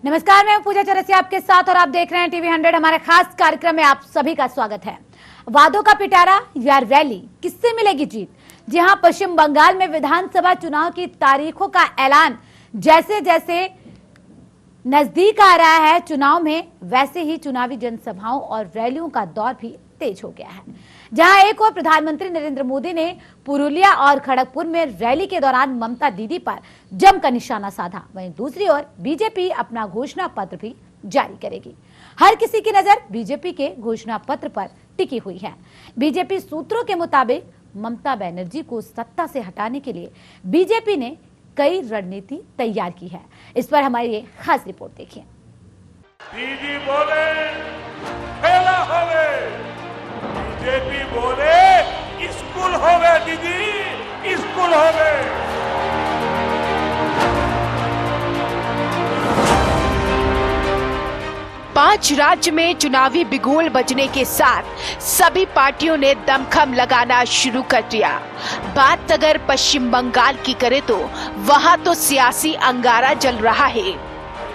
नमस्कार, मैं पूजा चौरसिया आपके साथ और आप देख रहे हैं टीवी 100। हमारे खास कार्यक्रम में आप सभी का स्वागत है। वादों का पिटारा या रैली, किससे मिलेगी जीत? जी हां, पश्चिम बंगाल में विधानसभा चुनाव की तारीखों का ऐलान जैसे जैसे नजदीक आ रहा है चुनाव में, वैसे ही चुनावी जनसभाओं और रैलियों का दौर भी तेज हो गया है। जहां एक ओर प्रधानमंत्री नरेंद्र मोदी ने पुरुलिया और खड़गपुर में रैली के दौरान ममता दीदी पर जमकर निशाना साधा, वहीं दूसरी ओर बीजेपी अपना घोषणा पत्र भी जारी करेगी। हर किसी की नजर बीजेपी के घोषणा पत्र पर टिकी हुई है। बीजेपी सूत्रों के मुताबिक ममता बनर्जी को सत्ता से हटाने के लिए बीजेपी ने कई रणनीति तैयार की है। इस पर हमारी ये खास रिपोर्ट देखिए। दीदी बोले खेला होवे, बीजेपी बोले स्कूल होवे, दीदी स्कूल होवे। 5 राज्य में चुनावी बिगुल बजने के साथ सभी पार्टियों ने दमखम लगाना शुरू कर दिया। बात अगर पश्चिम बंगाल की करें तो वहां तो सियासी अंगारा जल रहा है।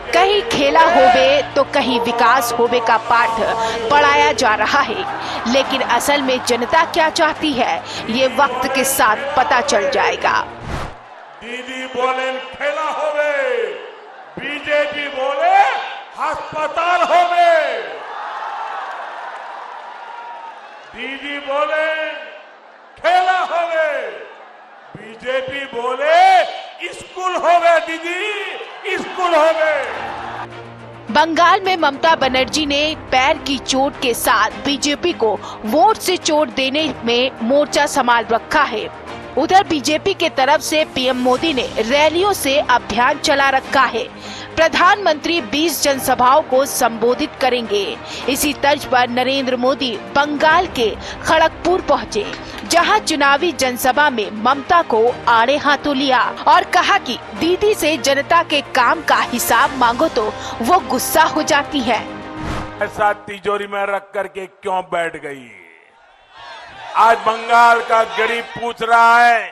कहीं खेला होवे तो कहीं विकास होवे का पाठ पढ़ाया जा रहा है, लेकिन असल में जनता क्या चाहती है ये वक्त के साथ पता चल जाएगा। दीदी बोले खेला होवे, बीजेपी बोले अस्पताल होवे। दीदी बोले खेला होवे, बीजेपी बोले स्कूल होवे, दीदी स्कूल होवे। बंगाल में ममता बनर्जी ने पैर की चोट के साथ बीजेपी को वोट से चोट देने में मोर्चा संभाल रखा है। उधर बीजेपी के तरफ से पीएम मोदी ने रैलियों से अभियान चला रखा है। प्रधानमंत्री 20 जनसभाओं को संबोधित करेंगे। इसी तर्ज पर नरेंद्र मोदी बंगाल के खड़गपुर पहुंचे, जहां चुनावी जनसभा में ममता को आड़े हाथों लिया और कहा कि दीदी से जनता के काम का हिसाब मांगो तो वो गुस्सा हो जाती है। ऐसा तिजोरी में रख करके क्यों बैठ गई? आज बंगाल का गरीब पूछ रहा है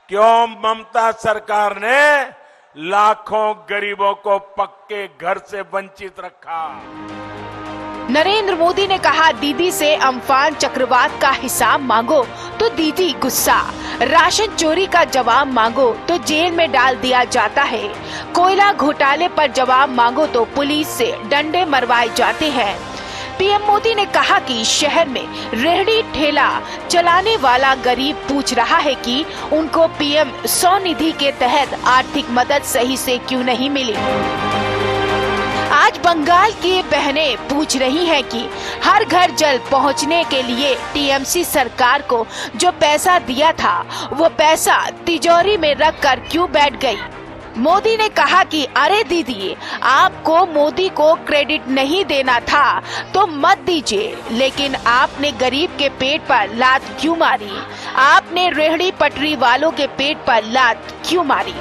क्यों ममता सरकार ने लाखों गरीबों को पक्के घर से वंचित रखा। नरेंद्र मोदी ने कहा दीदी से अम्फान चक्रवात का हिसाब मांगो तो दीदी गुस्सा, राशन चोरी का जवाब मांगो तो जेल में डाल दिया जाता है, कोयला घोटाले पर जवाब मांगो तो पुलिस से डंडे मरवाए जाते हैं। पीएम मोदी ने कहा कि शहर में रेहड़ी ठेला चलाने वाला गरीब पूछ रहा है कि उनको पीएम स्वनिधि के तहत आर्थिक मदद सही से क्यों नहीं मिली। आज बंगाल की बहनें पूछ रही हैं कि हर घर जल पहुंचने के लिए टीएमसी सरकार को जो पैसा दिया था वो पैसा तिजोरी में रखकर क्यों बैठ गई। मोदी ने कहा कि अरे दीदी, आपको मोदी को क्रेडिट नहीं देना था तो मत दीजिए, लेकिन आपने गरीब के पेट पर लात क्यों मारी? आपने रेहड़ी पटरी वालों के पेट पर लात क्यों मारी?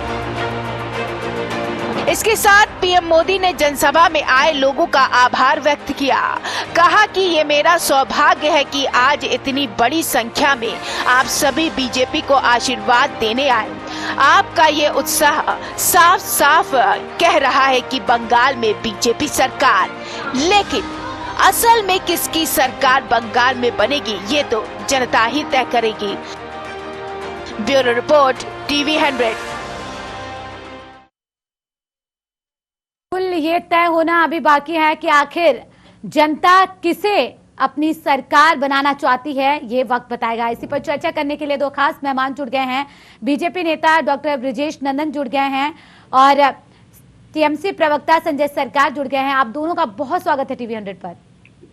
इसके साथ पीएम मोदी ने जनसभा में आए लोगों का आभार व्यक्त किया। कहा कि ये मेरा सौभाग्य है कि आज इतनी बड़ी संख्या में आप सभी बीजेपी को आशीर्वाद देने आए। आपका ये उत्साह साफ साफ कह रहा है कि बंगाल में बीजेपी सरकार, लेकिन असल में किसकी सरकार बंगाल में बनेगी ये तो जनता ही तय करेगी। Bureau report, TV 100। ये तय होना अभी बाकी है कि आखिर जनता किसे अपनी सरकार बनाना चाहती है, ये वक्त बताएगा। इसी पर चर्चा करने के लिए 2 खास मेहमान जुड़ गए हैं। बीजेपी नेता डॉक्टर ब्रजेश नंदन जुड़ गए हैं और टीएमसी प्रवक्ता संजय सरकार जुड़ गए हैं। आप दोनों का बहुत स्वागत है टीवी 100 पर।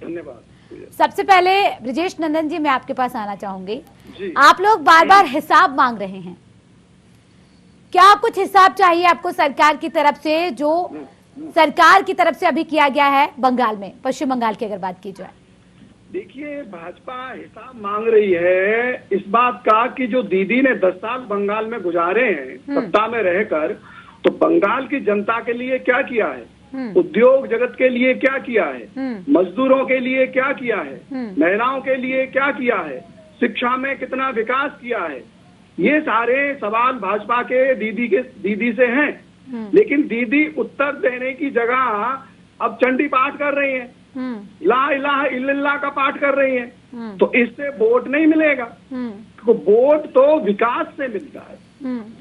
धन्यवाद। सबसे पहले ब्रजेश नंदन जी, मैं आपके पास आना चाहूंगी। आप लोग बार बार हिसाब मांग रहे हैं, क्या कुछ हिसाब चाहिए आपको सरकार की तरफ से, जो सरकार की तरफ से अभी किया गया है बंगाल में, पश्चिम बंगाल की अगर बात की जाए? देखिए, भाजपा हिसाब मांग रही है इस बात का कि जो दीदी ने 10 साल बंगाल में गुजारे हैं सत्ता में रहकर, तो बंगाल की जनता के लिए क्या किया है, उद्योग जगत के लिए क्या किया है, मजदूरों के लिए क्या किया है, महिलाओं के लिए क्या किया है, शिक्षा में कितना विकास किया है, ये सारे सवाल भाजपा के दीदी से हैं। लेकिन दीदी उत्तर देने की जगह अब चंडी पाठ कर रही है, ला इलाहा इल्लल्लाह का पाठ कर रही है। तो इससे वोट नहीं मिलेगा। तो वोट तो विकास से मिलता है,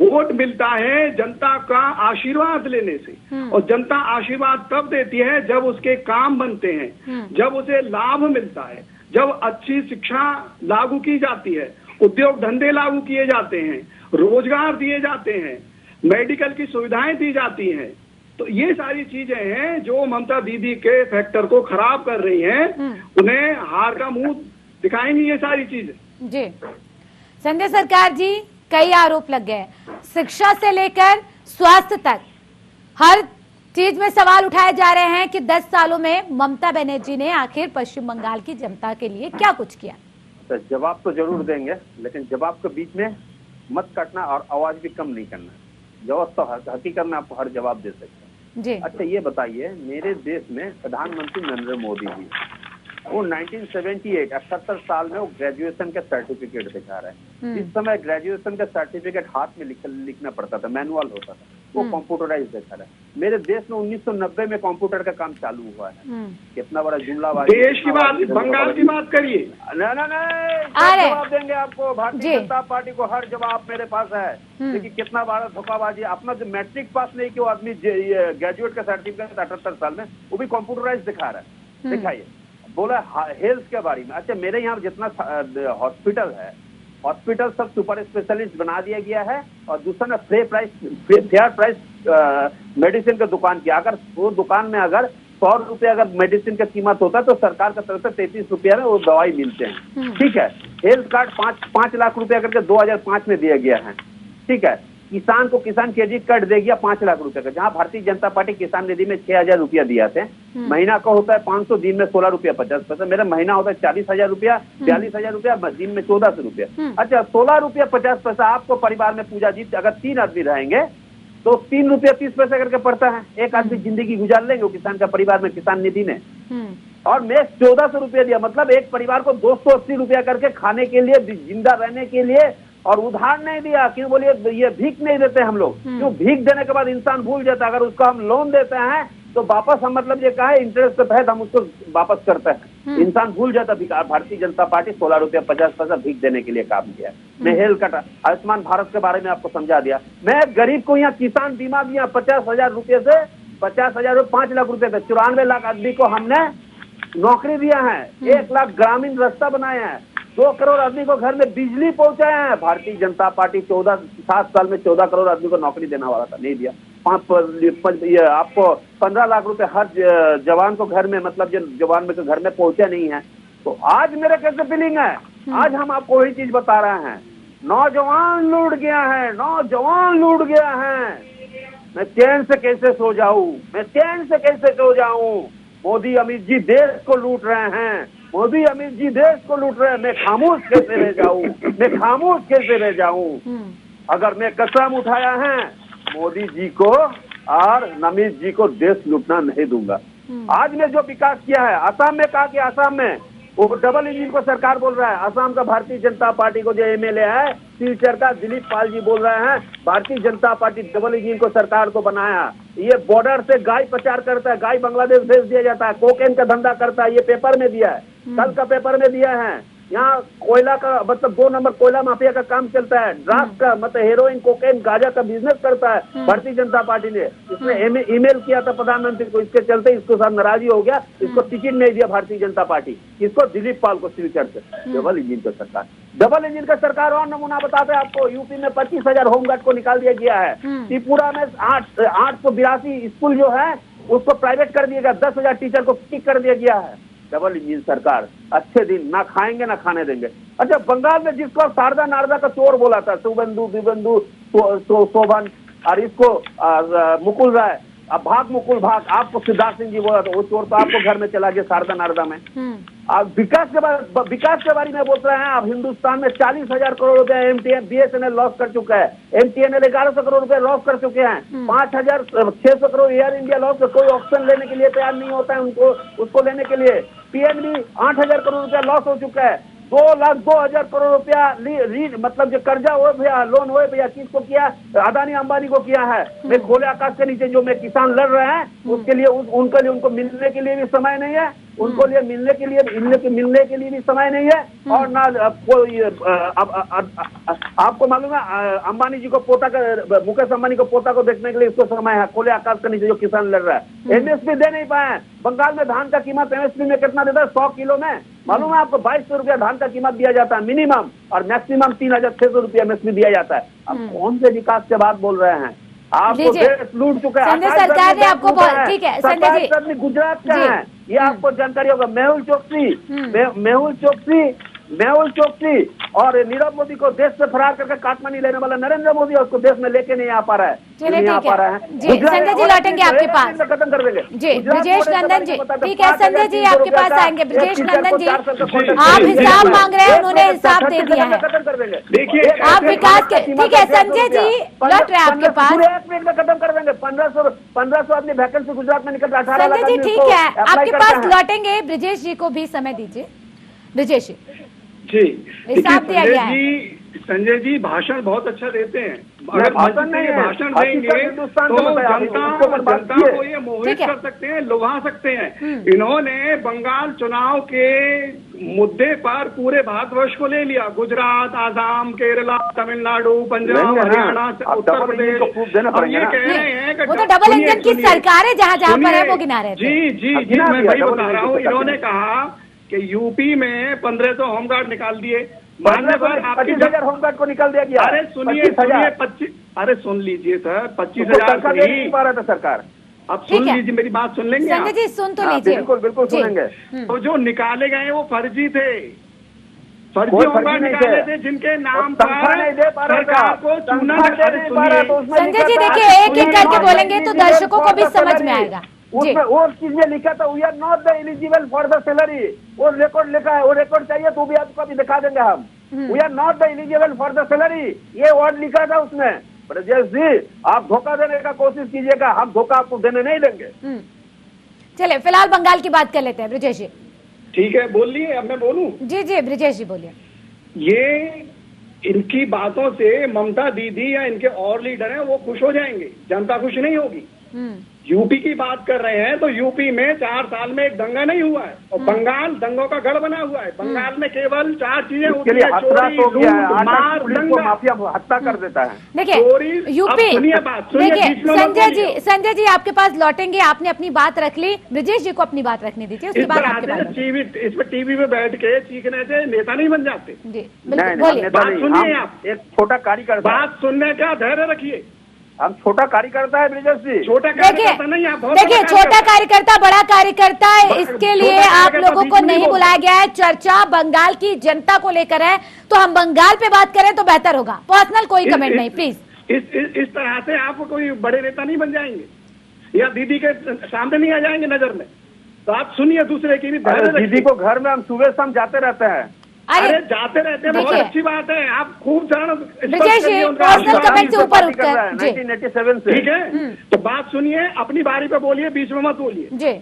वोट मिलता है जनता का आशीर्वाद लेने से। और जनता आशीर्वाद तब देती है जब उसके काम बनते हैं, जब उसे लाभ मिलता है, जब अच्छी शिक्षा लागू की जाती है, उद्योग धंधे लागू किए जाते हैं, रोजगार दिए जाते हैं, मेडिकल की सुविधाएं दी जाती हैं। तो ये सारी चीजें हैं जो ममता दीदी के फैक्टर को खराब कर रही हैं। उन्हें हार का मुंह दिखाएंगी ये सारी चीजें। जी संजय सरकार जी, कई आरोप लग गए, शिक्षा से लेकर स्वास्थ्य तक हर चीज में सवाल उठाए जा रहे हैं कि 10 सालों में ममता बनर्जी ने आखिर पश्चिम बंगाल की जनता के लिए क्या कुछ किया। तो जवाब तो जरूर देंगे, लेकिन जवाब के बीच में मत काटना और आवाज भी कम नहीं करना। जवाब तो हकीकत में आपको हर जवाब दे सकते हैं जी। अच्छा ये बताइए, मेरे देश में प्रधानमंत्री नरेंद्र मोदी जी वो 1978 78 साल में वो ग्रेजुएशन का सर्टिफिकेट दिखा रहे हैं। इस समय ग्रेजुएशन का सर्टिफिकेट हाथ में लिखना पड़ता था, मैनुअल होता था, वो कंप्यूटराइज दिखा रहा है। मेरे देश में 1990 में कंप्यूटर का काम चालू हुआ है। कितना बड़ा जुमलाबाजी। देश की बात, बंगाल की बात करिए। नहीं जवाब देंगे आपको, भारतीय जनता पार्टी को हर जवाब मेरे पास है। देखिए कितना बड़ा धोखाबाजी। अपना जो मैट्रिक पास नहीं किया आदमी ग्रेजुएट का सर्टिफिकेट 78 साल में वो भी कंप्यूटराइज दिखा रहा है। दिखाइए, बोला हेल्थ के बारे में। अच्छा मेरे यहाँ जितना हॉस्पिटल है, हॉस्पिटल सब सुपर स्पेशलिस्ट बना दिया गया है। और दूसरा फेयर प्राइस मेडिसिन का दुकान किया। अगर वो दुकान में अगर 100 रुपये अगर मेडिसिन का कीमत होता है तो सरकार की तरफ से 33 रुपया में वो दवाई मिलते हैं। ठीक है, हेल्थ कार्ड 5 लाख रुपया करके 2005 में दिया गया है। ठीक है, किसान को किसान क्रेडिट कार्ड दे गया 5 लाख रुपए का, जहां भारतीय जनता पार्टी किसान निधि में 6,000 रुपया दिया थे। महीना का होता है 500, दिन में 16 रुपया 50 पैसा। मेरा महीना होता है 40,000 रुपया, 42,000 रुपया, दिन में 1400 रुपया। अच्छा 16 रुपया 50 पैसा आपको परिवार में पूजा जी अगर 3 आदमी रहेंगे तो 3 रुपया 30 पैसा करके पड़ता है। एक आदमी जिंदगी गुजार लेंगे किसान का परिवार में किसान निधि ने। और मैं 1400 रुपया दिया, मतलब एक परिवार को 280 रुपया करके खाने के लिए, जिंदा रहने के लिए। और उधार नहीं दिया, क्यों बोलिए, ये भीख नहीं देते हम लोग। क्यों भीख देने के बाद इंसान भूल जाता है। अगर उसको हम लोन देते हैं तो वापस हम मतलब ये कहा है इंटरेस्ट के तहत हम उसको वापस करते हैं। इंसान भूल जाता है। भारतीय जनता पार्टी 16 रुपया 50 पैसा भीख देने के लिए काम किया। मैं हेल्थ कार्ड, आयुष्मान भारत के बारे में आपको समझा दिया। मैं गरीब को यहाँ किसान बीमा दिया 50,000 रुपये से 50,000 5 लाख रुपए से 94 लाख आदमी को हमने नौकरी दिया है। 1 लाख ग्रामीण रास्ता बनाया है। 2 करोड़ आदमी को घर में बिजली पहुंचाया है। भारतीय जनता पार्टी 7 साल में 14 करोड़ आदमी को नौकरी देने वाला था, नहीं दिया। आपको 15 लाख रुपए हर जवान को घर में, मतलब जो जवान में घर में पहुंचा नहीं है। तो आज मेरा कैसे फीलिंग है, आज हम आपको वही चीज बता रहे हैं। नौजवान लूट गया है, नौजवान लूट गया है। मैं चैन से कैसे सो जाऊं, मैं चैन से कैसे सो जाऊं। मोदी अमित जी देश को लूट रहे हैं, मोदी अमित जी देश को लूट रहे हैं। मैं खामोश कैसे रह जाऊं, मैं खामोश कैसे रह जाऊं। अगर मैं कसम उठाया है मोदी जी को और अमित जी को देश लूटना नहीं दूंगा। आज ने जो विकास किया है, असम में कहा कि असम में वो डबल इंजन को सरकार बोल रहा है। असम का भारतीय जनता पार्टी को जो एमएलए है सिलचर का दिलीप पाल जी बोल रहे हैं Bharatiya Janata party double engine को सरकार को बनाया। ये बॉर्डर से गाय प्रचार करता है, गाय बांग्लादेश भेज दिया जाता है, कोकेन का धंधा करता है। ये पेपर में दिया है, कल का पेपर में दिया है। यहाँ कोयला का मतलब 2 नंबर कोयला माफिया का काम चलता है। ड्रग्स का मतलब हेरोइन, कोकेन, गांजा का बिजनेस करता है भारतीय जनता पार्टी ने। इसने ईमेल किया था प्रधानमंत्री को, इसके चलते इसको साथ नाराजी हो गया, इसको टिकट नहीं दिया भारतीय जनता पार्टी। इसको दिलीप पाल को सिलचर से। डबल इंजन का सरकार, डबल इंजन का सरकार। और नमूना बताते हैं आपको, यूपी में 25,000 होमगार्ड को निकाल दिया गया है। त्रिपुरा में 882 स्कूल जो है उसको प्राइवेट कर दिया गया। 10,000 टीचर को किक कर दिया गया है। डबल इंजन सरकार, अच्छे दिन ना खाएंगे ना खाने देंगे। अच्छा बंगाल में जिसको शारदा नारदा का चोर बोला था, शुभेंदु विबेंदु शोभन, और इसको मुकुल राय, अब भाग मुकुल भाग, आपको सिद्धार्थ सिंह जी बोला था, वो चोर तो आपको घर में चला गया शारदा नारदा में। अब विकास के बारे में बोल रहे हैं। अब हिंदुस्तान में 40,000 करोड़ रुपए एमटीएन बीएसएनएल लॉस कर चुका है। एमटीएनएल 1100 करोड़ रुपए लॉस कर चुके हैं। 5,600 करोड़ एयर इंडिया लॉस, कोई ऑप्शन लेने के लिए तैयार नहीं होता है उनको, उसको लेने के लिए। पीएनबी 8,000 करोड़ रुपया लॉस हो चुका है। 2,02,000 करोड़ रुपया मतलब जो कर्जा हो भैया, लोन हो भैया, किसको किया? अदानी अंबानी को किया है। मैं खोले आकाश के नीचे जो मैं किसान लड़ रहे हैं उसके लिए उनके लिए उनको मिलने के लिए भी समय नहीं है, उनको लिए मिलने के लिए भी समय नहीं है। और ना कोई आपको मालूम है अंबानी जी को पोता का, मुकेश अंबानी को पोता को देखने के लिए इसको समय है। खोले आकाश के नीचे जो किसान लड़ रहा है, एमएसपी दे नहीं पाए। बंगाल में धान का कीमत एमएसपी में कितना देता है? 100 किलो में मालूम है आपको 2200 रुपया धान का कीमत दिया जाता है मिनिमम, और मैक्सिमम 3,600 रुपया एमएसपी दिया जाता है। अब कौन से विकास की बात बोल रहे हैं? आपको देश लूट चुका है। संजय सरकार ने आपको ठीक है संजय जी, गुजरात का है, ये आपको जानकारी होगा। मेहुल चोकसी और नीरव मोदी को देश से फरार करके काटमांडू लेने वाला नरेंद्र मोदी उसको देश में लेके नहीं आ पा रहा है। चलिए ठीक है जी, संजय जी लौटेंगे आपके पास। खत्म कर देंगे जी ब्रिजेश नंदन जी, ठीक है संजय जी आपके पास आएंगे। ब्रिजेश नंदन जी, आप हिसाब मांग रहे हैं, उन्होंने हिसाब दे दिया है। खत्म कर देंगे। देखिए आप विकास के, ठीक है संजय जी लौट रहे हैं आपके पास। 1 मिनट में खत्म कर देंगे। 1500 आदमी वैकेंसी गुजरात में निकल 18 लाख। संजय जी ठीक है, आपके पास लौटेंगे। ब्रिजेश जी को भी समय दीजिए। ब्रिजेश जी हिसाब दिया गया है। संजय जी भाषण बहुत अच्छा देते हैं, अगर भाषण देंगे तो जनता को ये मोहित कर सकते हैं, लुभा सकते हैं। इन्होंने बंगाल चुनाव के मुद्दे पर पूरे भारतवर्ष को ले लिया। गुजरात, आसाम, केरला, तमिलनाडु, पंजाब, हरियाणा, उत्तर प्रदेश। अब ये कह रहे हैं कि वो तो डबल इंजन की सरकार है, जहाँ जहाँ पर है वो गिना रहे थे। जी मैं वही बता रहा हूँ। इन्होंने कहा कि यूपी में 1500 होमगार्ड निकाल दिए, 25,000 होमगार्ड को निकाल दिया गया। अरे सुनिए 25, अरे सुन लीजिए सर, 25,000 नहीं पा रहा था सरकार। अब सुन लीजिए, मेरी बात सुन लेंगे संजय जी? सुन तो लीजिए। बिल्कुल सुनेंगे। तो जो निकाले गए वो फर्जी थे, फर्जी होमगार्ड निकाले थे जिनके नाम पर सरकार को चूना। संजय जी देखिए, एक एक करके बोलेंगे तो दर्शकों को भी समझ में आएगा। उसमें वो चीज में लिखा था, we are not the eligible for the salary. वो रिकॉर्ड लिखा है, वो रिकॉर्ड चाहिए तो भी आपको अभी दिखा देंगे हम। We are not the eligible for the salary, ये वर्ड लिखा था उसमें। ब्रजेश जी आप धोखा देने का कोशिश कीजिएगा, हम धोखा आपको देने नहीं देंगे। चले फिलहाल बंगाल की बात कर लेते हैं। ब्रिजेश जी ठीक है, बोलिए। अब मैं बोलूं? जी ब्रिजेश जी बोलिए। ये इनकी बातों से ममता दीदी या इनके और लीडर हैं वो खुश हो जाएंगे, जनता खुश नहीं होगी। यूपी की बात कर रहे हैं तो यूपी में 4 साल में एक दंगा नहीं हुआ है, और बंगाल दंगों का गढ़ बना हुआ है। बंगाल में केवल 4 चीजें होती है, चोरी, लूट, मार, दंगा। माफिया हत्या कर देता है। देखिए यूपी, देखिए संजय जी आपके पास लौटेंगे। आपने अपनी बात रख ली, ब्रिजेश जी को अपनी बात रखनी दीजिए, उसके बाद आपके बात। टीवी पे बैठ के चीखने से नेता नहीं बन जाते। जी बोलिए, बात सुनिए। आप एक छोटा कार्यकर्ता, बात सुनने का धैर्य रखिए। हम छोटा कार्यकर्ता है ब्रिजेश जी। छोटा कार्यकर्ता नहीं, आप देखिए छोटा कार्यकर्ता बड़ा कार्यकर्ता है, इसके लिए आप लोगों को नहीं बुलाया गया है। चर्चा बंगाल की जनता को लेकर है, तो हम बंगाल पे बात करें तो बेहतर होगा। पर्सनल कोई कमेंट नहीं प्लीज। इस तरह से आप कोई बड़े नेता नहीं बन जाएंगे या दीदी के सामने नहीं आ जाएंगे नजर में। तो आप सुनिए दूसरे की भी। दीदी को घर में हम सुबह शाम जाते रहते हैं। अरे जाते रहते हैं, बहुत अच्छी बात है। आप खूब ब्रिजेश जी पर्सनल कमेंट से ऊपर उठकर 1987 से। ठीक है, तो बात सुनिए, अपनी बारी पे बोलिए, बीच में मत बोलिए जी।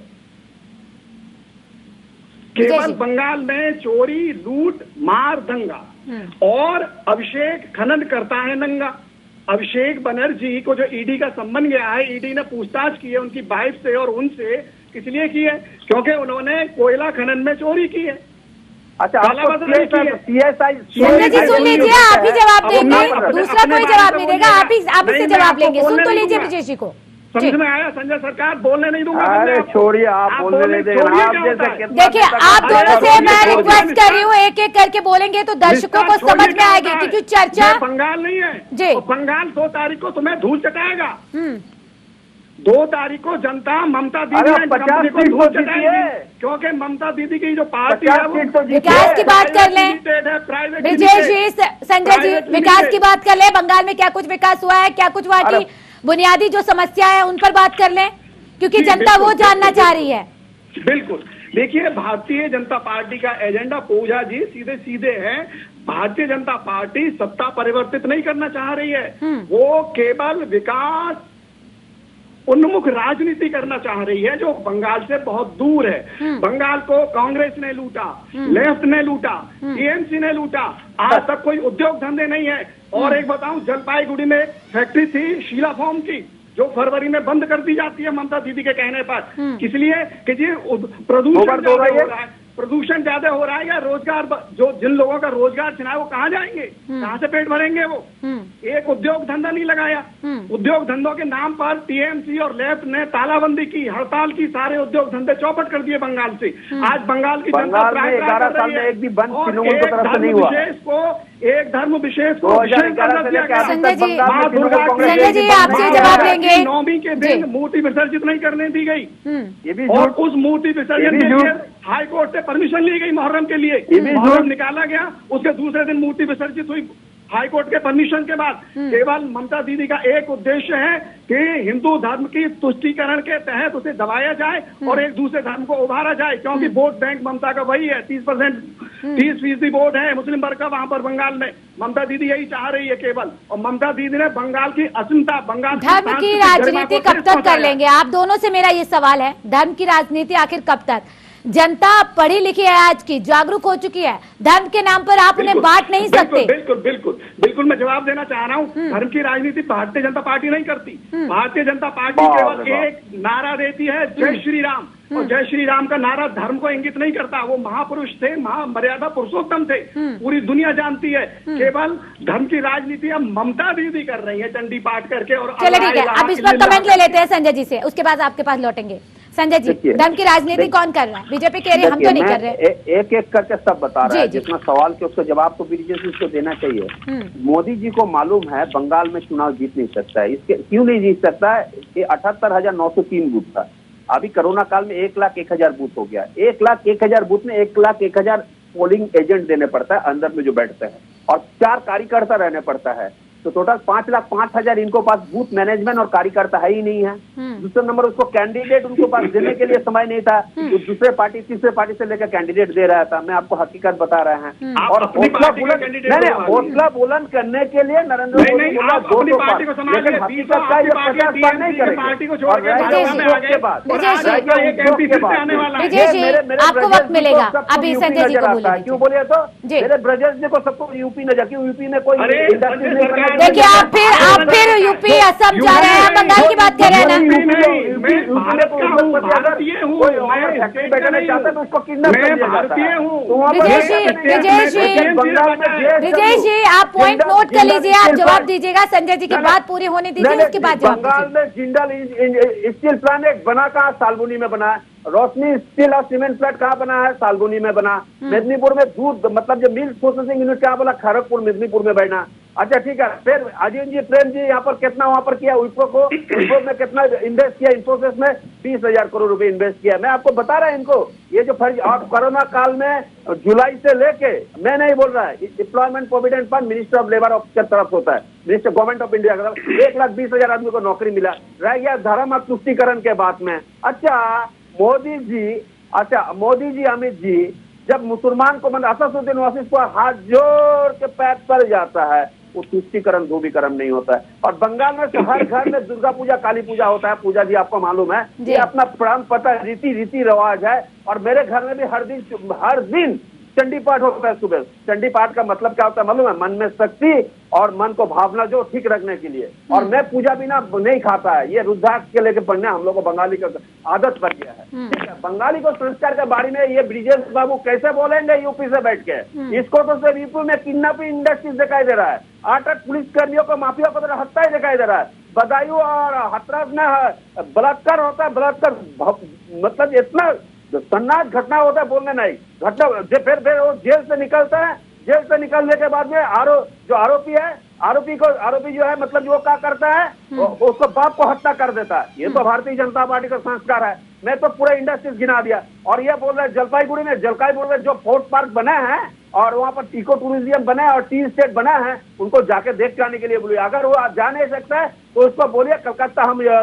केवल बंगाल में चोरी, लूट, मार, दंगा और अभिषेक खनन करता है नंगा। अभिषेक बनर्जी को जो ईडी का सम्मन गया है, ईडी ने पूछताछ की है उनकी वाइफ से, और उनसे इसलिए की है क्योंकि उन्होंने कोयला खनन में चोरी की है। अच्छा संजय जी सुन लीजिए, आप ही जवाब देंगे, दूसरा कोई जवाब नहीं देगा। आप ही से जवाब लेंगे। सुन तो लीजिए ब्रिजेश जी को। समझ में आया? संजय सरकार बोलने नहीं दूंगा। अरे छोड़िए, आप बोलने नहीं देंगे। देखिए आप दोनों से मैं रिक्वेस्ट कर रही हूँ, एक एक करके बोलेंगे तो दर्शकों को समझ में आएगी, क्योंकि चर्चा बंगाल नहीं है जी। बंगाल 2 तारीख को तुम्हें धूल चटाएगा। 2 तारीख को जनता ममता दीदी को धूल चटाएगी, क्योंकि ममता दीदी की जो पार्टी है वो विकास की बात कर लें। ब्रिजेश जी, संजय जी विकास की बात कर ले। बंगाल में क्या कुछ विकास हुआ है, क्या कुछ हुआ की बुनियादी जो समस्या है उन पर बात कर लें, क्योंकि जनता वो जानना चाह रही है। बिल्कुल। देखिए भारतीय जनता पार्टी का एजेंडा पूजा जी सीधे है। भारतीय जनता पार्टी सत्ता परिवर्तित नहीं करना चाह रही है, वो केवल विकास उन्मुख राजनीति करना चाह रही है, जो बंगाल से बहुत दूर है। बंगाल को कांग्रेस ने लूटा, लेफ्ट ने लूटा, टीएमसी ने लूटा, आज तक कोई उद्योग धंधे नहीं है। और एक बताऊं, जलपाईगुड़ी में फैक्ट्री थी शीला फोम की, जो फरवरी में बंद कर दी जाती है ममता दीदी के कहने पर। इसलिए कि जी प्रदूषण ज्यादा हो रहा है, प्रदूषण ज्यादा हो रहा है, या रोजगार जो जिन लोगों का रोजगार छिना है वो कहाँ जाएंगे, कहाँ से पेट भरेंगे वो। एक उद्योग धंधा नहीं लगाया। उद्योग धंधों के नाम पर टीएमसी और लेफ्ट ने तालाबंदी की, हड़ताल की, सारे उद्योग धंधे चौपट कर दिए बंगाल से। आज बंगाल की जनता एक धर्म विशेष को संजय जी आपसे जवाब देंगे। नौवीं के दिन मूर्ति विसर्जित नहीं करने दी गई, और उस मूर्ति विसर्जन के लिए हाई कोर्ट से परमिशन ली गई मुहर्रम के लिए, मुहर्रम निकाला गया, उसके दूसरे दिन मूर्ति विसर्जित हुई हाई कोर्ट के परमिशन के बाद। केवल ममता दीदी का एक उद्देश्य है कि हिंदू धर्म की तुष्टीकरण के तहत उसे दबाया जाए और एक दूसरे धर्म को उभारा जाए, क्योंकि वोट बैंक ममता का वही है, 30% वोट है मुस्लिम वर्ग का वहां पर बंगाल में। ममता दीदी यही चाह रही है केवल, और ममता दीदी ने बंगाल की अस्मिता, बंगाल धर्म की राजनीति कब तक कर लेंगे? आप दोनों से मेरा ये सवाल है, धर्म की राजनीति आखिर कब तक? जनता पढ़ी लिखी है, आज की जागरूक हो चुकी है, धर्म के नाम पर आप उन्हें बांट नहीं सकते। बिल्कुल मैं जवाब देना चाह रहा हूँ। धर्म की राजनीति भारतीय जनता पार्टी नहीं करती। भारतीय जनता पार्टी केवल एक नारा देती है, जय श्री राम, और जय श्री राम का नारा धर्म को इंगित नहीं करता। वो महापुरुष थे, महामर्यादा पुरुषोत्तम थे, पूरी दुनिया जानती है। केवल धर्म की राजनीति अब ममता दीदी कर रही है, चंडी पाठ करके। और चलिए ठीक है, अब इस पर कमेंट ले लेते हैं संजय जी से, उसके बाद आपके पास लौटेंगे। संजय जी, धर्म की राजनीति कौन कर रहा है? बीजेपी कह रही है हम तो नहीं कर रहे। एक एक करके सब बता रहा है, जितना सवाल के उसको जवाब तो बीजेपी को देना चाहिए। मोदी जी को मालूम है बंगाल में चुनाव जीत नहीं सकता है। इसके क्यों नहीं जीत सकता है? 78,903 बूथ था, अभी कोरोना काल में 1,01,000 बूथ हो गया। 1,01,000 बूथ में 1,01,000 पोलिंग एजेंट देने पड़ता है अंदर में जो बैठते हैं, और 4 कार्यकर्ता रहने पड़ता है। तो टोटल 5,05,000 इनको पास बूथ मैनेजमेंट और कार्यकर्ता है ही नहीं है। दूसरा नंबर, उसको कैंडिडेट उनको पास देने के लिए समय नहीं था, तो दूसरे पार्टी तीसरे पार्टी से लेकर कैंडिडेट दे रहा था। मैं आपको हकीकत बता रहे हैं। और हौसला बुलंद करने के लिए नरेंद्र मोदी बोला 200 पार, लेकिन हकीकत का ये 50 पार नहीं करेगा। आपको वक्त मिलेगा, अभी संजय जी को बोलिए। क्यों बोलिए? तो मेरे ब्रजेश जी को सबको यूपी न जाके, यूपी में कोई इंडस्ट्री नहीं। देखिए आप फिर यूपी असम जा रहे हैं, बंगाल की बात कर रहे हैं ना। विजय जी आप पॉइंट नोट कर लीजिए, आप जवाब दीजिएगा, संजय जी की बात पूरी होने दीजिए, उसके बाद जवाब बंगाल में जिंदल स्टील प्लांट एक बना कहाँ? साल्गुनी में बना है। रोशनी स्टील और सीमेंट प्लांट कहाँ बना है? साल्गुनी में बना। मेदिनीपुर में दूध मतलब जो मिल्क प्रोसेसिंग यूनिट कहाँ बोला? खड़गपुर मेदिनीपुर में बना। अच्छा ठीक है, फिर अजीत जी प्रेम जी यहाँ पर कितना वहां पर किया? विप्रो में कितना इन्वेस्ट किया? इन्फोसिस में 20,000 करोड़ रुपए इन्वेस्ट किया। मैं आपको बता रहा है इनको, ये जो फर्ज। और कोरोना काल में जुलाई से लेके, मैं नहीं बोल रहा है, employment provident fund minister of labour की तरफ होता है, मिनिस्टर गवर्नमेंट ऑफ इंडिया की तरफ 1,20,000 आदमी को नौकरी मिला। रह गया धर्म और तुष्टीकरण के बात में। अच्छा मोदी जी अमित जी जब मुसलमान को असदुद्दीन ओवैसी को हाथ जोड़ के पैर पर जाता है, वो तुष्टीकरण ध्रुवीकरण नहीं होता है। और बंगाल में तो हर घर में दुर्गा पूजा काली पूजा होता है। पूजा जी आपको मालूम है, ये अपना परंपरा रीति रिवाज है। और मेरे घर में भी हर दिन चंडी पाठ होता है सुबह। चंडी पाठ का मतलब क्या होता है मालूम है? मन में शक्ति और मन को भावना जो ठीक रखने के लिए। और मैं पूजा बिना नहीं खाता है, ये रुद्राक्ष के लेके पढ़ना हम लोग को बंगाली का आदत पड़ गया है। ठीक है, बंगाली को संस्कार के बारे में ये ब्रिजेश बाबू कैसे बोलेंगे यूपी से बैठ के? इसको तो सिर्फ यूपी में किडनैपिंग इंडस्ट्रीज दिखाई दे रहा है, 8 पुलिस कर्मियों को माफिया पत्र हत्या ही दिखाई दे रहा है, बदायूं और हाथरस में बलात्कार होता है। बलात्कार मतलब इतना सन्नाट घटना होता है, बोलने नहीं घटना। फिर वो जेल से निकलता है, जेल से निकलने के बाद में जो आरोपी जो है मतलब जो क्या करता है, उसको बाप को हत्या कर देता है। ये तो भारतीय जनता पार्टी का संस्कार है। मैं तो पूरा इंडस्ट्रीज गिना दिया। और ये बोल रहे हैं जलपाईगुड़ी में जो फोर्ट पार्क बना है और वहाँ पर इको टूरिज्म बना है और टी स्टेट बना है, उनको जाके देख के आने के लिए बोलिए। अगर वो जा नहीं सकता है तो उसको बोलिए कलकत्ता हम मेरे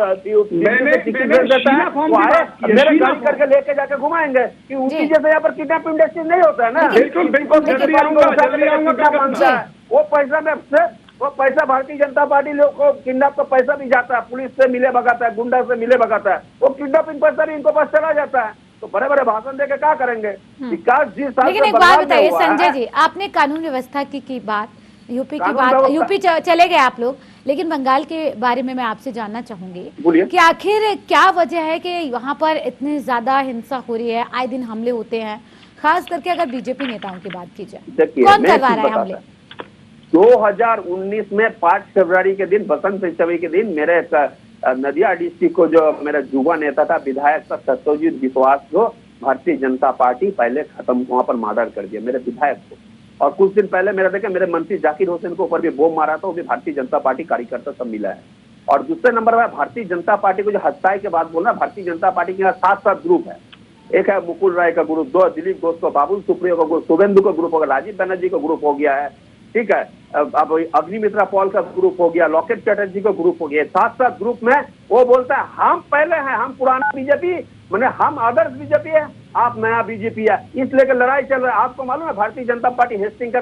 गाड़ी करके लेके जाके घुमाएंगे कि उनकी जैसे यहाँ पर किडनैप इंडस्ट्री नहीं होता है ना। बिल्कुल वो पैसा में वो पैसा भारतीय जनता पार्टी लोग को किडनैप का पैसा भी जाता है, पुलिस से मिले भगाता है, गुंडा से मिले भगाता है, वो किडनैपिंग पैसा भी इनको पास चला जाता है। तो बड़े बड़े भाषण देके क्या करेंगे? विकास जिस साल लेकिन एक बात बताइए संजय जी, आपने कानून व्यवस्था की बात, यूपी की बात, यूपी चले गए आप लोग, लेकिन बंगाल के बारे में मैं आपसे जानना चाहूंगी कि आखिर क्या वजह है कि वहां पर इतनी ज्यादा हिंसा हो रही है, आए दिन हमले होते हैं, खास करके अगर बीजेपी नेताओं की बात की जाए, कौन करवा रहा है हमले? 2019 में 5 फरवरी के दिन, बसंत पंचमी के दिन, मेरे नदिया डिस्ट्रिक्ट को जो मेरा युवा नेता था, विधायक था सत्यजीत विश्वास को भारतीय जनता पार्टी पहले खत्म, वहां पर मर्डर कर दिया मेरे विधायक को। और कुछ दिन पहले मेरे मंत्री जाकिर हुसैन को ऊपर भी बम मारा था, वो भी भारतीय जनता पार्टी कार्यकर्ता सब मिला है। और दूसरे नंबर पर भारतीय जनता पार्टी को जो हत्याएं के बाद बोलना, भारतीय जनता पार्टी के यहाँ 7 ग्रुप है। एक है मुकुल राय का ग्रुप, 2 दिलीप घोष का, बाबुल सुप्रियो का ग्रुप, शुभेंदु का ग्रुप हो गया, राजीव बनर्जी का ग्रुप हो गया है, ठीक है, अब अग्निमित्रा पॉल का ग्रुप हो गया, लॉकेट चैटर्जी का ग्रुप हो गया। 7 ग्रुप में वो बोलता है हम पहले हैं, हम पुराना बीजेपी, मैंने हम आदर्श बीजेपी है, आप नया बीजेपी है, इसलिए कि लड़ाई चल रहा है। आपको मालूम है भारतीय जनता पार्टी हेस्टिंग का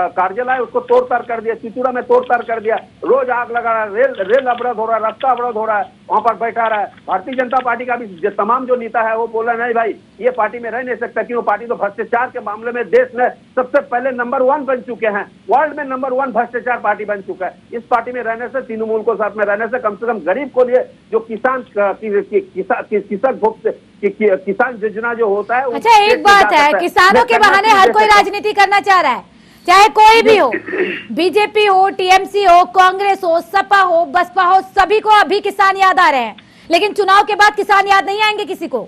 कार्यालय उसको तोड़ ताड़ कर दिया, चिचूड़ा में तोड़ ताड़ कर दिया, रोज आग लगा रहा है, रेल अवरोध हो रहा है, रास्ता अवरोध हो रहा है, वहां पर बैठा रहा है। भारतीय जनता पार्टी का भी तमाम जो नेता है वो बोला नहीं भाई ये पार्टी में रह नहीं सकता, क्यों? पार्टी तो भ्रष्टाचार के मामले में देश में सबसे पहले नंबर 1 बन चुके हैं, वर्ल्ड में नंबर 1 भ्रष्टाचार पार्टी बन चुका है। इस पार्टी में रहने से, तृणमूल को साथ में रहने से कम गरीब को लिए जो किसान योजना जो होता है। अच्छा एक बात है, किसानों के बहाने हर कोई राजनीति करना चाह रहा है, चाहे कोई भी हो, बीजेपी हो, टीएमसी हो, कांग्रेस हो, सपा हो, बसपा हो, सभी को अभी किसान याद आ रहे हैं, लेकिन चुनाव के बाद किसान याद नहीं आएंगे किसी को।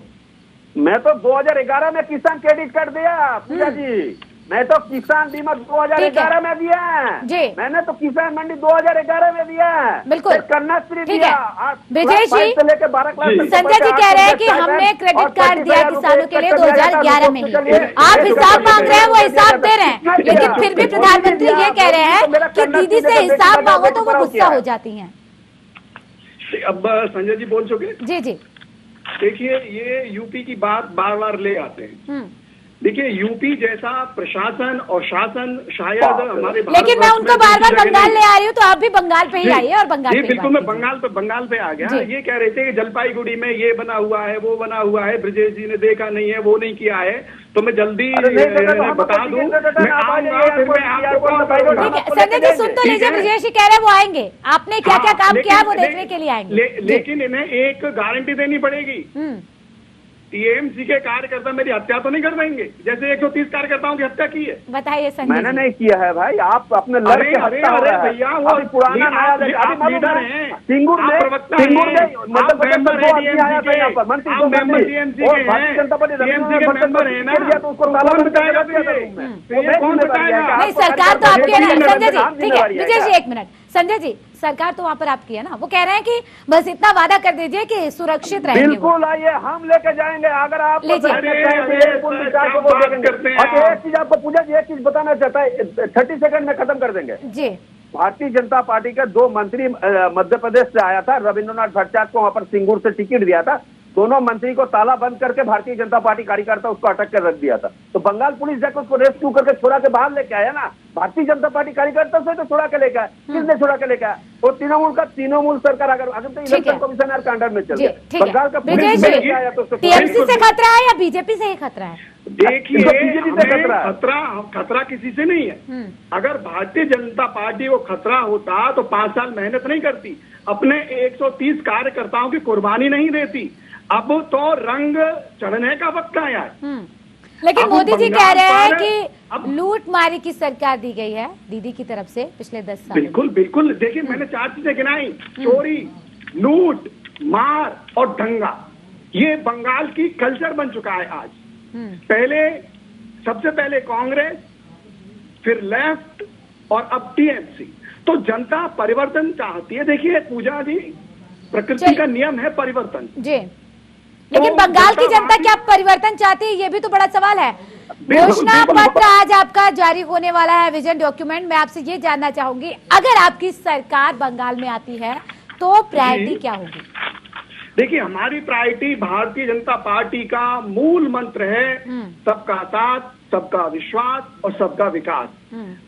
मैं तो 2011 में किसान क्रेडिट कर दिया पूजा जी, मैं तो किसान बीमा 2011 में दिया है, मैंने तो किसान मंडी 2011 में दिया है, बिल्कुल कन्याश्री दिया। विजय जी, लेकर 12 क्लास संजय जी कह रहे हैं कि हमने क्रेडिट कार्ड दिया किसानों के लिए 2011 में ही, आप हिसाब मांग रहे हैं, वो हिसाब दे रहे हैं, लेकिन फिर भी प्रधानमंत्री ये कह रहे हैं कि दीदी से हिसाब मांगो तो वो गुस्सा हो जाती हैं। अब संजय जी बोल चुके। जी जी, देखिए ये यूपी की बात बार बार ले आते हैं। देखिए यूपी जैसा प्रशासन और शासन शायद हमारे, लेकिन मैं उनको बार बार बंगाल ले आ रही हूँ, तो आप भी बंगाल पे ही आइए और बंगाल पे। बिल्कुल, मैं बंगाल पे आ गया। ये कह रहे थे कि जलपाईगुड़ी में ये बना हुआ है, वो बना हुआ है, ब्रजेश जी ने देखा नहीं है, वो नहीं किया है, तो मैं जल्दी बता दूं, मैं आऊंगा फिर मैं आपको। संजय जी सुन तो लीजिए, ब्रजेश जी कह रहे हैं वो आएंगे, आपने क्या क्या काम किया है वो देखने के लिए आएंगे, लेकिन इन्हें एक गारंटी देनी पड़ेगी, टीएमसी के कार्यकर्ता मेरी हत्या तो नहीं कर देंगे, जैसे 130 कार्यकर्ताओं की हत्या की है। बताइए संजय। मैंने नहीं किया है भाई, आप अपने लड़के हत्या हो रहा है भैया, वो पुराना नया लीडर है, सिंगुर में नहीं, सरकार तो आपकी है ना संजय जी, ठीक है विजय जी एक मिनट, संजय जी सरकार तो वहाँ पर आपकी है ना, वो कह रहे हैं कि बस इतना वादा कर दीजिए कि सुरक्षित रहेंगे। बिल्कुल आइए, हम लेके जाएंगे, अगर आप करते हैं। और एक चीज आपको पूजा जी, एक चीज बताना चाहता है, 30 सेकंड में खत्म कर देंगे जी। भारतीय जनता पार्टी का 2 मंत्री मध्य प्रदेश से आया था, रविंद्रनाथ भट्टाचार्य को वहां पर सिंगूर से टिकट दिया था, दोनों मंत्री को ताला बंद करके भारतीय जनता पार्टी कार्यकर्ता उसको अटक कर रख दिया था, तो बंगाल पुलिस जाकर उसको रेस्क्यू करके छोड़ा के बाहर लेके आया ना, भारतीय जनता पार्टी कार्यकर्ता से तो छोड़ा के लेके आया, किसने छोड़ा के लेके आया? वो तृणमूल सरकार अगर तो इलेक्शन कमिश्नर का अंडर में चल गया, बंगाल का टीएमसी से खतरा है या बीजेपी से ही खतरा है? देखिए खतरा किसी से नहीं है, अगर भारतीय जनता पार्टी को खतरा होता तो 5 साल मेहनत नहीं करती, अपने 130 कार्यकर्ताओं की कुर्बानी नहीं देती, अब तो रंग चढ़ने का वक्त आया है। लेकिन मोदी जी कह रहे हैं कि लूट मारी की सरकार दी गई है दीदी की तरफ से पिछले 10 साल। बिल्कुल बिल्कुल, देखिए मैंने 4 चीजें गिनाई, चोरी, लूट, मार और दंगा, ये बंगाल की कल्चर बन चुका है आज। सबसे पहले कांग्रेस, फिर लेफ्ट और अब टीएमसी, तो जनता परिवर्तन चाहती है। देखिए पूजा जी, प्रकृति का नियम है परिवर्तन जी, लेकिन बंगाल की जनता क्या परिवर्तन चाहती है, ये भी तो बड़ा सवाल है। घोषणा पत्र आज आपका जारी होने वाला है, विजन डॉक्यूमेंट। मैं आपसे ये जानना चाहूंगी, अगर आपकी सरकार बंगाल में आती है तो प्रायोरिटी क्या होगी? देखिए हमारी प्रायोरिटी, भारतीय जनता पार्टी का मूल मंत्र है सबका साथ सबका विश्वास और सबका विकास।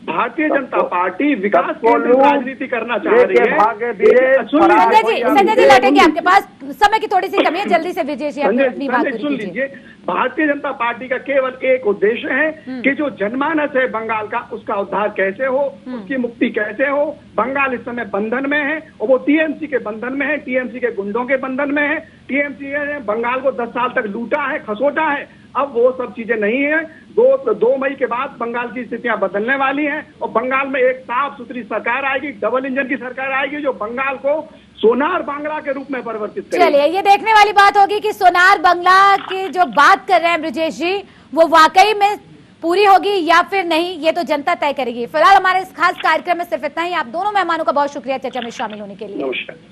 भारतीय जनता पार्टी विकास केंद्रित राजनीति करना चाह रही है। संजय जी लौटेंगे आपके पास, समय की थोड़ी सी कमी है, जल्दी से विजय जी अपनी बात पूरी सुन कीजिए। लीजिए, भारतीय जनता पार्टी का केवल एक उद्देश्य है कि जो जनमानस है बंगाल का, उसका उद्धार कैसे हो, उसकी मुक्ति कैसे हो। बंगाल इस समय बंधन में है और वो टीएमसी के बंधन में है, टीएमसी के गुंडों के बंधन में है। टीएमसी ने बंगाल को 10 साल तक लूटा है, खसोटा है। अब वो सब चीजें नहीं है। 2 मई के बाद बंगाल की स्थितियां बदलने वाली हैं और बंगाल में एक साफ सुथरी सरकार आएगी, डबल इंजन की सरकार आएगी, जो बंगाल को सोनार बांग्ला के रूप में परिवर्तित करेगी। चलिए, ये देखने वाली बात होगी कि सोनार बांग्ला की जो बात कर रहे हैं ब्रजेश जी, वो वाकई में पूरी होगी या फिर नहीं, ये तो जनता तय करेगी। फिलहाल हमारे इस खास कार्यक्रम में सिर्फ इतना ही। आप दोनों मेहमानों का बहुत शुक्रिया चर्चा में शामिल होने के लिए। नमस्कार।